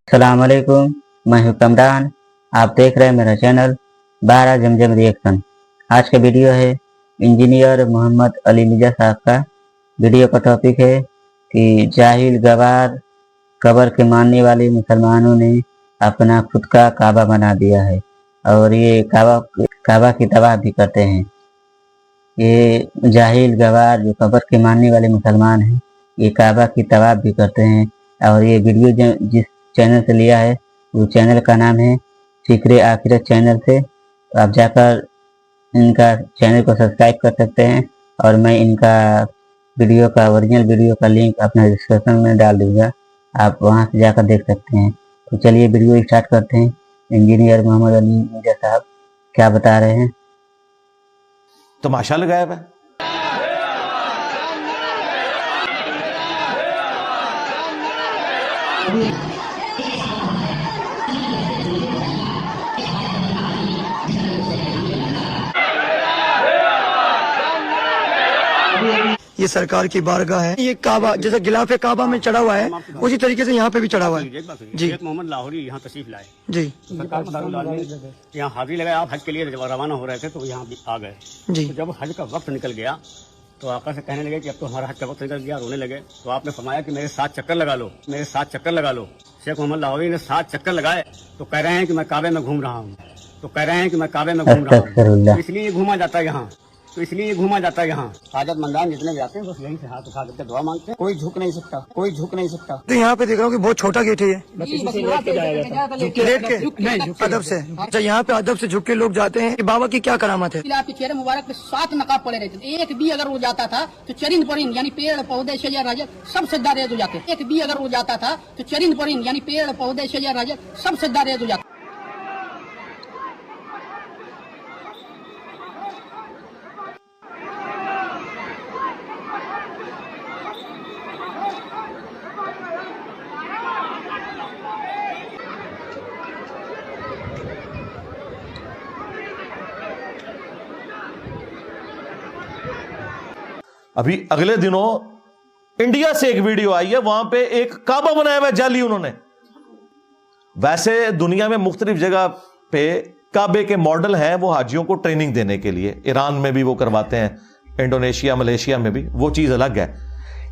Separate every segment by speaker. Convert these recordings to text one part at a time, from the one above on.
Speaker 1: अस्सलाम वालेकुम, मैं हूं कमरान। आप देख रहे हैं मेरा चैनल 12 जमजम रिएक्शन। आज का वीडियो है इंजीनियर मोहम्मद अली मिर्जा साहब का। वीडियो का टॉपिक है कि जाहिल गवार कब्र के मानने वाले मुसलमानों ने अपना खुद का काबा बना दिया है और ये काबा की तबाह भी करते हैं। ये जाहिल गवार जो कब्र के मानने वाले मुसलमान हैं, ये काबा की तबाह भी करते हैं। और ये वीडियो जिस चैनल से लिया है वो चैनल का नाम है फिक्र आखिरत चैनल से। तो आप जाकर इनका चैनल को सब्सक्राइब कर सकते हैं और मैं इनका वीडियो का ओरिजिनल वीडियो का लिंक अपना डिस्क्रिप्शन में डाल दूंगा, आप वहां से जाकर देख सकते हैं। तो चलिए वीडियो स्टार्ट करते हैं। इंजीनियर मोहम्मद अली मिर्जा साहब क्या बता रहे हैं।
Speaker 2: तमाशा लगाया हुआ है।
Speaker 3: ये सरकार की बारगाह है। ये काबा जैसे गिलाफ काबा में चढ़ा हुआ है उसी तरीके से यहाँ पे भी चढ़ा हुआ है। जी
Speaker 4: मोहम्मद लाहौरी यहाँ तशरीफ लाए।
Speaker 3: जी
Speaker 4: सरकार के दारुल आलम में यहाँ हाजिरी लगाए। आप हज के लिए जब रवाना हो रहे थे तो यहाँ आ गए।
Speaker 3: जी
Speaker 4: तो जब हज का वक्त निकल गया तो आका से कहने लगे कि अब तो हमारा हज का वक्त निकल गया, रोने लगे। तो आपने फरमाया कि मेरे 7 चक्कर लगा लो, मेरे 7 चक्कर लगा लो। शेख मोहम्मद लाहौरी ने 7 चक्कर लगाए तो कह रहे हैं कि मैं काबे में घूम रहा हूँ, तो कह रहे हैं कि मैं काबे में घूम रहा हूँ, तो इसलिए घूमा जाता है यहाँ, तो इसलिए घूमा जाता है यहाँ। हाजतमंदान जितने भी आते हैं बस यहीं से हाथ उठा करके दुआ मांगते हैं। कोई झुक नहीं सकता, कोई झुक नहीं सकता।
Speaker 3: तो यहाँ पे देख रहा हूँ कि बहुत छोटा गेट है ये।
Speaker 4: बस इसी से लेट के जाया जाता है।
Speaker 3: लेट के अदब से। अच्छा, यहाँ पे अदब से झुक के लोग जाते हैं। बाबा की क्या करामत है?
Speaker 5: आपके चेहरे मुबारक पे 7 नकाब पड़े रहते थे। एक भी अगर वो जाता था तो चरिंद परिंद यानी पेड़ पौधे शजर राजर सब सज्जा रेज हो जाते। एक भी अगर वो जाता था तो चरिंद परिंद यानी पेड़ पौधे शजर राजर सब सज्जा रेज हो जाते।
Speaker 2: अभी अगले दिनों इंडिया से एक वीडियो आई है, वहां पे एक काबा बनाया हुआ है जाली उन्होंने। वैसे दुनिया में मुख्तलिफ जगह पे काबे के मॉडल हैं, वो हाजियों को ट्रेनिंग देने के लिए। ईरान में भी वो करवाते हैं, इंडोनेशिया मलेशिया में भी, वो चीज अलग है।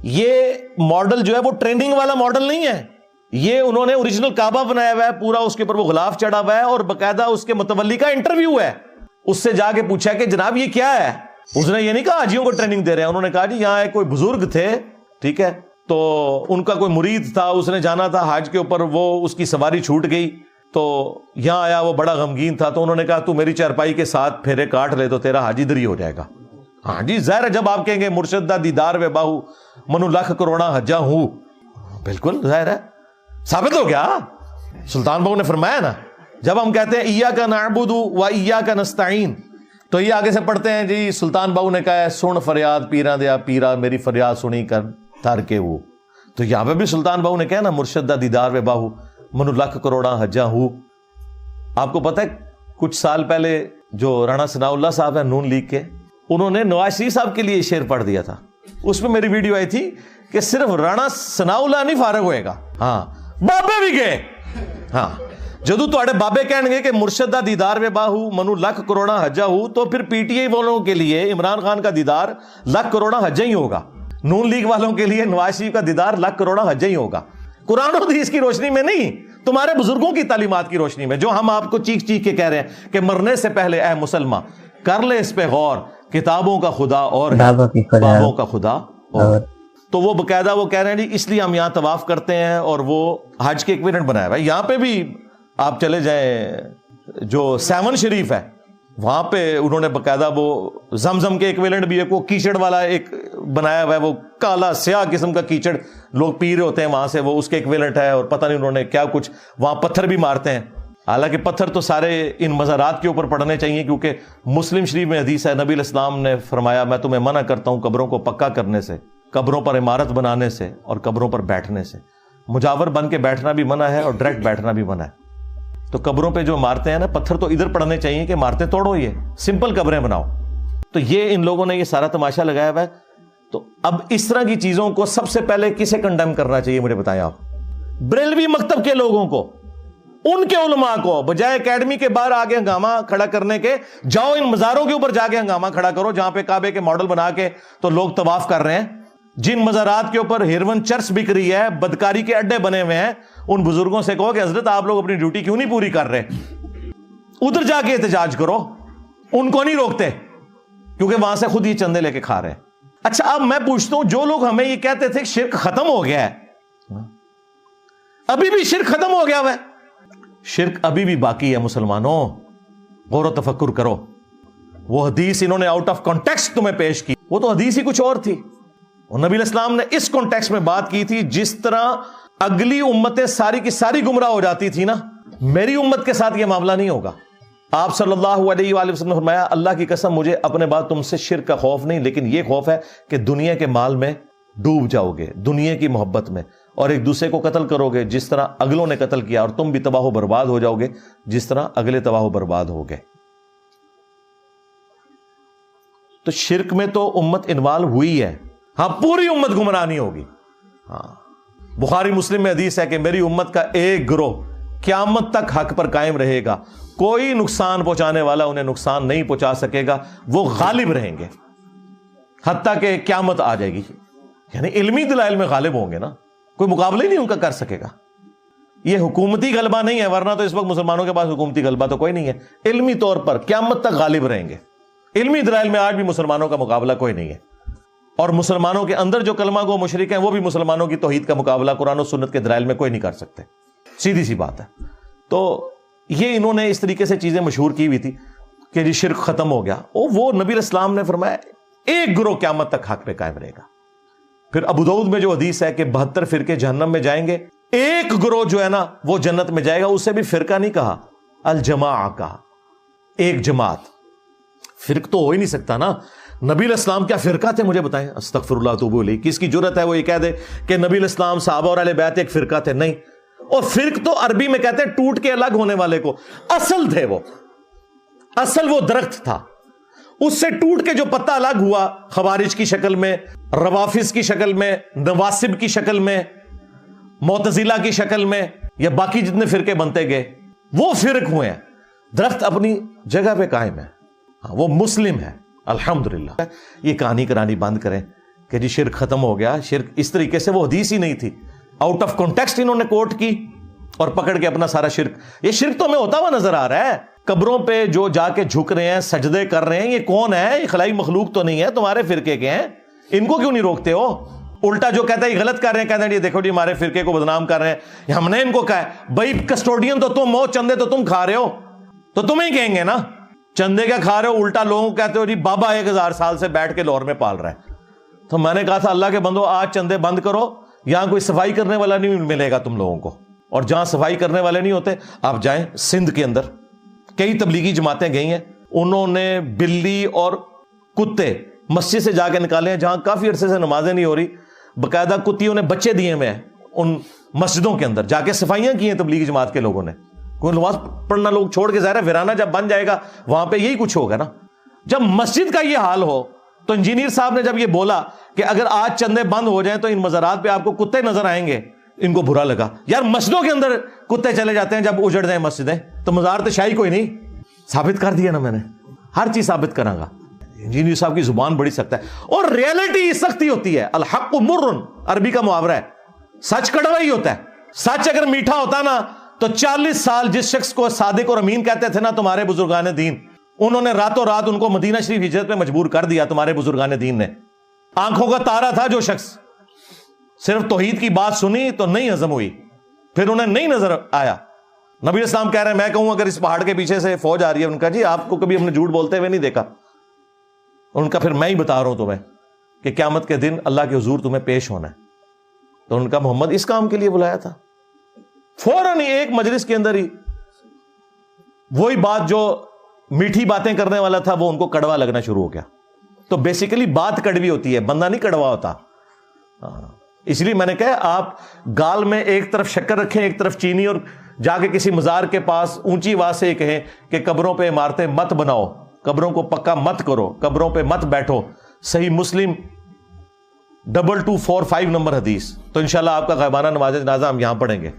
Speaker 2: ये मॉडल जो है वो ट्रेनिंग वाला मॉडल नहीं है। ये उन्होंने ओरिजिनल काबा बनाया हुआ है पूरा, उसके ऊपर वो गुलाफ चढ़ा हुआ है और बकायदा उसके मुतवल्ली का इंटरव्यू है। उससे जाके पूछा कि जनाब ये क्या है। उसने ये नहीं कहा हाजियों को ट्रेनिंग दे रहे हैं, उन्होंने कहा जी यहाँ एक कोई बुजुर्ग थे, ठीक है, तो उनका कोई मुरीद था, उसने जाना था हज के ऊपर, वो उसकी सवारी छूट गई तो यहाँ आया, वो बड़ा गमगीन था, तो उन्होंने कहा तू मेरी चारपाई के साथ फेरे काट ले तो तेरा हाजी दरी हो जाएगा। हाँ जी, ज़ाहिर है जब आप कहेंगे मुर्शदा दीदार वे बाहू मनु लाख करोड़ा हज्जा हूँ, बिल्कुल जाहिर है साबित हो गया। सुल्तान बाहू ने फरमाया ना, जब हम कहते हैं इय्याका नअबुदु व इय्याका नस्तईन, तो ये आगे से पढ़ते हैं जी, सुल्तान बाहू ने कहा है सुन फरियाद पीरा दिया पीरा, मेरी फरियाद सुनी कर तार के वो। तो यहाँ पे भी सुल्तान बाहू ने कहा ना मुर्शदा दीदार वे बाहू मनु लाख करोड़ा हज्जा हूँ। आपको पता है कुछ साल पहले जो राणा सनाउल्लाह साहब है नून लीग के, उन्होंने नवाज शरीफ साहब के लिए शेर पढ़ दिया था। उसमें मेरी वीडियो आई थी कि सिर्फ राणा सनाउल्लाह नहीं फारग होएगा, हाँ बाबे भी गए। हाँ, जदू तुहाडे बाबे कहणगे कि मुर्शदा दीदार वे बाहू मनु लाख करोड़ा हज्जा हूं, तो फिर पीटीआई वालों के लिए इमरान खान का दीदार लाख करोड़ा हज्जा ही होगा, नून लीग वालों के लिए नवाज शरीफ का दीदार लाख करोड़ा हज्जा ही होगा। कुरान और हदीस की रोशनी में नहीं, तुम्हारे बुजुर्गों की तालीमात की रोशनी में, जो हम आपको चीख चीख के कह रहे हैं कि मरने से पहले ऐ मुसलमान कर ले इस पे गौर, किताबों का खुदा और बाबों का खुदा और। तो वो बकायदा वो कह रहे हैं जी इसलिए हम यहाँ तवाफ करते हैं और वो हज के इक्विवेलेंट बनाया हुआ है। यहाँ पे भी आप चले जाएं जो सेवन शरीफ है, वहां पे उन्होंने बकायदा वो जमजम के इक्विवेलेंट भी एक वो कीचड़ वाला एक बनाया हुआ है, वो काला स्याह किस्म का कीचड़ लोग पी रहे होते हैं वहां से, वो उसके इक्विवेलेंट है। और पता नहीं उन्होंने क्या कुछ वहां पत्थर भी मारते हैं। हालांकि पत्थर तो सारे इन मज़ारात के ऊपर पड़ने चाहिए, क्योंकि मुस्लिम शरीफ में हदीस है, नबी इस्लाम ने फरमाया मैं तुम्हें मना करता हूं कब्रों को पक्का करने से, कब्रों पर इमारत बनाने से और कब्रों पर बैठने से। मुजावर बन के बैठना भी मना है और डायरेक्ट बैठना भी मना है। तो कब्रों पे जो इमारतें हैं ना, पत्थर तो इधर पड़ने चाहिए कि इमारतें तोड़ो, ये सिंपल कब्रें बनाओ। तो ये इन लोगों ने ये सारा तमाशा लगाया हुआ है। तो अब इस तरह की चीजों को सबसे पहले किसे कंडेम करना चाहिए मुझे बताएं आप। बरेलवी मकतब के लोगों को, उनके उलमा को, बजाय एकेडमी के बाहर आगे हंगामा खड़ा करने के, जाओ इन मज़ारों के ऊपर जाके हंगामा खड़ा करो जहां पे काबे के मॉडल बना के तो लोग तवाफ कर रहे हैं। जिन मज़ारात के ऊपर हेरोइन चर्च बिक रही है, बदकारी के अड्डे बने हुए हैं, उन बुजुर्गों से कहो कि हजरत आप लोग अपनी ड्यूटी क्यों नहीं पूरी कर रहे, उधर जाके एहतजाज करो। उनको नहीं रोकते क्योंकि वहां से खुद ये चंदे लेके खा रहे हैं। अच्छा, अब मैं पूछता हूं, जो लोग हमें ये कहते थे शिर्क खत्म हो गया है, अभी भी शिर्क खत्म हो गया है? शिर्क अभी भी बाकी है मुसलमानों, गौर तफक्कुर करो। वो हदीस इन्होंने आउट ऑफ कॉन्टेक्स्ट तुम्हें पेश की, वो तो हदीस ही कुछ और थी। और नबी इस्लाम ने इस कॉन्टेक्स्ट में बात की थी, जिस तरह अगली उम्मतें सारी की सारी गुमराह हो जाती थी ना, मेरी उम्मत के साथ यह मामला नहीं होगा। आप सल्लल्लाहु अलैहि वसल्लम ने फरमाया, अल्लाह की कसम मुझे अपने बाद तुमसे शिर्क का खौफ नहीं, लेकिन यह खौफ है कि दुनिया के माल में डूब जाओगे, दुनिया की मोहब्बत में, और एक दूसरे को कत्ल करोगे जिस तरह अगलों ने कत्ल किया, और तुम भी तबाह बर्बाद हो जाओगे जिस तरह अगले तबाह बर्बाद हो गए। तो शिर्क में तो उम्मत इन्वॉल्व हुई है, हां पूरी उम्मत गुमराह नहीं होगी। हां, बुखारी मुस्लिम में हदीस है कि मेरी उम्मत का एक गिरोह क़यामत तक हक पर कायम रहेगा, कोई नुकसान पहुंचाने वाला उन्हें नुकसान नहीं पहुंचा सकेगा, वो गालिब रहेंगे हत्ता कि क़यामत आ जाएगी। यानी इल्मी दलाइल में गालिब होंगे ना, कोई मुकाबला ही नहीं उनका कर सकेगा। ये हुकूमती गलबा नहीं है, वरना तो इस वक्त मुसलमानों के पास हुकूमती गलबा तो कोई नहीं है। इल्मी तौर पर क़यामत तक गालिब रहेंगे। इल्मी दलाइल में आज भी मुसलमानों का मुकाबला कोई नहीं है, और मुसलमानों के अंदर जो कलमा गो मुशरिक हैं वो भी मुसलमानों की तौहीद का मुकाबला कुरान और सुन्नत के दलाइल में कोई नहीं कर सकते, सीधी सी बात है। तो ये इन्होंने इस तरीके से चीजें मशहूर की हुई थी कि जी शिर्क खत्म हो गया। वो नबी इस्लाम ने फरमाया एक गिरोह क़यामत तक हक पे कायम रहेगा। फिर अबू दाऊद में जो हदीस है कि 72 फिरके जहन्नम में जाएंगे, एक गिरोह जो है ना वो जन्नत में जाएगा। उसे भी फिरका नहीं कहा, अल जमाअ कहा, एक जमात। फिरक तो हो ही नहीं सकता ना, नबी इस्लाम क्या फिरका थे मुझे बताएं, अस्तगफिरुल्लाह तूबू इलैह। किसकी जुर्रत है वो ये कह दे कि नबी इस्लाम सहाबा और अहले बैत एक फिरका थे? नहीं। और फिरक तो अरबी में कहते हैं टूट के अलग होने वाले को, असल थे वो, असल वो दरख्त था, उससे टूट के जो पत्ता अलग हुआ, खवारिज की शक्ल में, रवाफिज की शक्ल में, नवासिब की शक्ल में, मोतजिला की शक्ल में, या बाकी जितने फिरके बनते गए, वो फिरक हुए हैं। दरख्त अपनी जगह पे कायम है, वो मुस्लिम है, अल्हम्दुलिल्लाह। ये कहानी करानी बंद करें कि जी शिर्क खत्म हो गया। शिर्क इस तरीके से वो हदीस ही नहीं थी, आउट ऑफ कॉन्टेक्स्ट इन्होंने कोट की और पकड़ के अपना सारा शिर्क। ये शिर्क तो हमें होता हुआ नजर आ रहा है, कब्रों पे जो जाके झुक रहे हैं, सजदे कर रहे हैं, ये कौन है? ये खलाई मखलूक तो नहीं है, तुम्हारे फिरके के हैं, इनको क्यों नहीं रोकते हो? उल्टा जो कहता है ये गलत कर रहे हैं, कहते हैं ये देखो जी हमारे फिरके को बदनाम कर रहे हैं, हमने इनको कहा है। भाई कस्टोडियन तो तुम हो, चंदे तो तुम खा रहे हो, तो तुम्हें ही कहेंगे ना चंदे क्या खा रहे हो। उल्टा लोगों को कहते हो जी बाबा 1000 साल से बैठ के लाहौर में पाल रहा है। तो मैंने कहा था अल्लाह के बंदो आज चंदे बंद करो, यहां कोई सफाई करने वाला नहीं मिलेगा तुम लोगों को, और जहां सफाई करने वाले नहीं होते आप जाएं सिंध के अंदर, कई तबलीगी जमातें गई हैं, उन्होंने बिल्ली और कुत्ते मस्जिद से जाके निकाले हैं, जहां काफी अरसे से नमाजें नहीं हो रही, बकायदा कुत्तियों ने बच्चे दिए हुए हैं उन मस्जिदों के अंदर, जाके सफाइयां की हैं तबलीगी जमात के लोगों ने। कोई नमाज पढ़ना लोग छोड़ के, ज़ाहिर है वीराना जब बन जाएगा वहां पे यही कुछ होगा ना। जब मस्जिद का ये हाल हो, तो इंजीनियर साहब ने जब ये बोला कि अगर आज चंदे बंद हो जाएं तो इन मज़ारात पे आपको कुत्ते नजर आएंगे, इनको बुरा लगा। यार मस्जिदों के अंदर कुत्ते चले जाते हैं जब उजड़ जाए मस्जिदें, तो मज़ार तो शाही कोई नहीं। साबित कर दिया ना मैंने, हर चीज साबित करांगा। इंजीनियर साहब की जुबान बड़ी सख्त है, और रियलिटी सख्ती होती है। अल हक़्क़ु मुर्रुन अरबी का मुहावरा है, सच कड़वा ही होता है। सच अगर मीठा होता ना तो 40 साल जिस शख्स को सादिक और अमीन कहते थे ना तुम्हारे बुजुर्गान दीन, उन्होंने रातों रात उनको मदीना शरीफ हिजरत पे मजबूर कर दिया। तुम्हारे बुजुर्गान दीन ने, आंखों का तारा था जो शख्स, सिर्फ तौहीद की बात सुनी तो नहीं हजम हुई, फिर उन्हें नहीं नजर आया। नबी इस्लाम कह रहे हैं मैं कहूं अगर इस पहाड़ के पीछे से फौज आ रही है, उनका जी आपको कभी हमने झूठ बोलते हुए नहीं देखा। उनका फिर मैं ही बता रहा हूं तुम्हें कि क़यामत के दिन अल्लाह के हुजूर तुम्हें पेश होना है। तो उनका मोहम्मद इस काम के लिए बुलाया था। फौरन ही एक मजलिस के अंदर ही वही बात जो मीठी बातें करने वाला था वो उनको कड़वा लगना शुरू हो गया। तो बेसिकली बात कड़वी होती है, बंदा नहीं कड़वा होता। इसलिए मैंने कहा आप गाल में एक तरफ शक्कर रखें एक तरफ चीनी, और जाके किसी मजार के पास ऊंची आवाज से कहें कि कब्रों पे इमारतें मत बनाओ, कब्रों को पक्का मत करो, कब्रों पे मत बैठो। सही मुस्लिम 2245 नंबर हदीस। तो इंशाल्लाह आपका गैबाना नमाज जनाजा हम यहां पढ़ेंगे।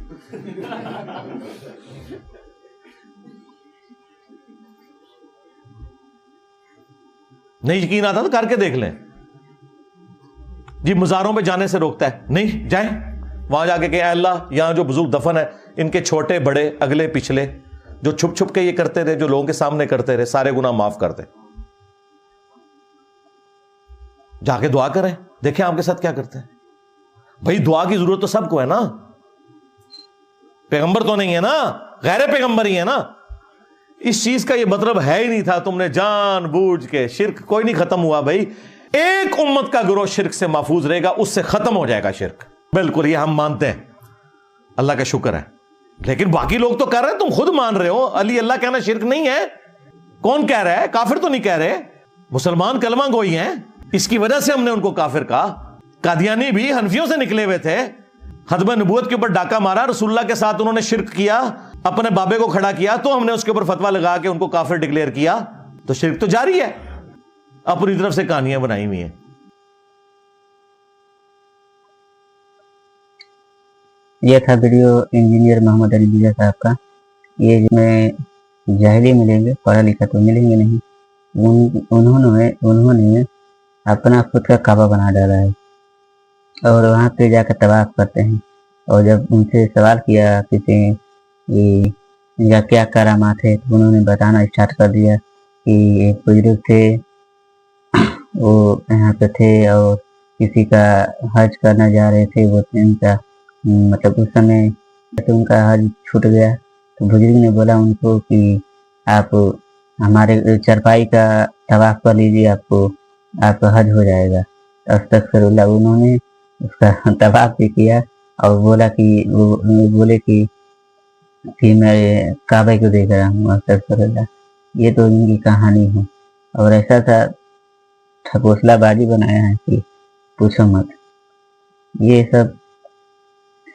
Speaker 2: नहीं यकीन आता तो करके देख लें। जी मज़ारों पे जाने से रोकता है, नहीं जाएं, वहां जाके कहें अल्लाह यहां जो बुजुर्ग दफन है इनके छोटे बड़े अगले पिछले जो छुप छुप के ये करते रहे, जो लोगों के सामने करते रहे, सारे गुनाह माफ कर दे। जाके दुआ करें, देखें आपके साथ क्या करते हैं। भाई दुआ की जरूरत तो सबको है ना, पैगंबर तो नहीं है ना, गैर पैगंबर ही है ना। इस चीज का ये मतलब है ही नहीं था, तुमने जानबूझ के, शिर्क कोई नहीं खत्म हुआ भाई। एक उम्मत का गिरोह शिर्क से महफूज रहेगा, उससे खत्म हो जाएगा शिर्क, बिल्कुल ये हम मानते हैं, अल्लाह का शुक्र है। लेकिन बाकी लोग तो कर रहे हैं, तुम खुद मान रहे हो अली अल्लाह कहना शिर्क नहीं है। कौन कह रहा है? काफिर तो नहीं कह रहे, मुसलमान कलमा गोई हैं, इसकी वजह से हमने उनको काफिर कहा। कादियानी भी हनफियों से निकले हुए थे, खत्म नबूवत के ऊपर डाका मारा, रसूलुल्लाह के साथ उन्होंने शिर्क किया, अपने बाबे को खड़ा किया, तो हमने उसके ऊपर फतवा लगा के उनको काफिर डिक्लेयर किया। तो शिर्क तो जारी है, अपनी तरफ से कहानियां बनाई हुई हैं।
Speaker 1: ये था वीडियो इंजीनियर मोहम्मद अली मिर्जा साहब का। ये जिसमें जाहिली मिलेंगे, पढ़ा लिखा तो मिलेंगे नहीं। उन्होंने अपना खुद का काबा बना डाला है और वहाँ पे जाकर तवाफ करते हैं। और जब उनसे सवाल किया किसी ने इनका क्या करामात है, तो उन्होंने बताना स्टार्ट कर दिया कि एक बुजुर्ग थे, वो यहाँ पे थे और किसी का हज करना जा रहे थे, वो इनका मतलब उस समय तो उनका हज छूट गया। तो बुजुर्ग ने बोला उनको कि आप हमारे चरपाई का तवाफ कर लीजिए, आपका हज हो जाएगा। अस्तगफिरुल्लाह, उन्होंने उसका तवाफ भी किया और बोला कि वो बोले कि मैं काबे को देख रहा हूँ। अस्तगफिरुल्लाह, ये तो इनकी कहानी है। और ऐसा सा ठकोसलाबाजी बनाया है कि पूछो मत। ये सब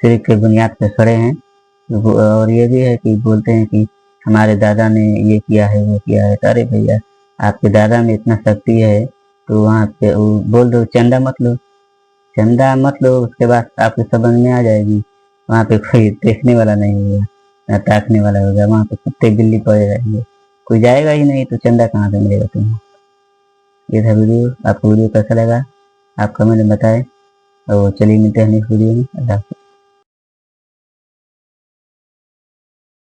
Speaker 1: शिर्क के बुनियाद पे खड़े हैं। और ये भी है कि बोलते हैं कि हमारे दादा ने ये किया है वो किया है। अरे भैया, आपके दादा में इतना शक्ति है तो वहाँ पे वो बोल दो चंदा मत लो, चंदा मत लो, उसके बाद आपको समझ में आ जाएगी। वहाँ पे कोई देखने वाला नहीं होगा, ना ताकने वाला होगा, वहाँ पे कुत्ते बिल्ली पड़े रहेंगे, कोई जाएगा ही नहीं, तो चंदा कहाँ से मिलेगा तुम्हें। ये था वीडियो। आपको वीडियो कैसा लगा आप कमेंट में बताएं। और चलिए मिलते हैं नेक्स्ट वीडियो में। अल्लाह।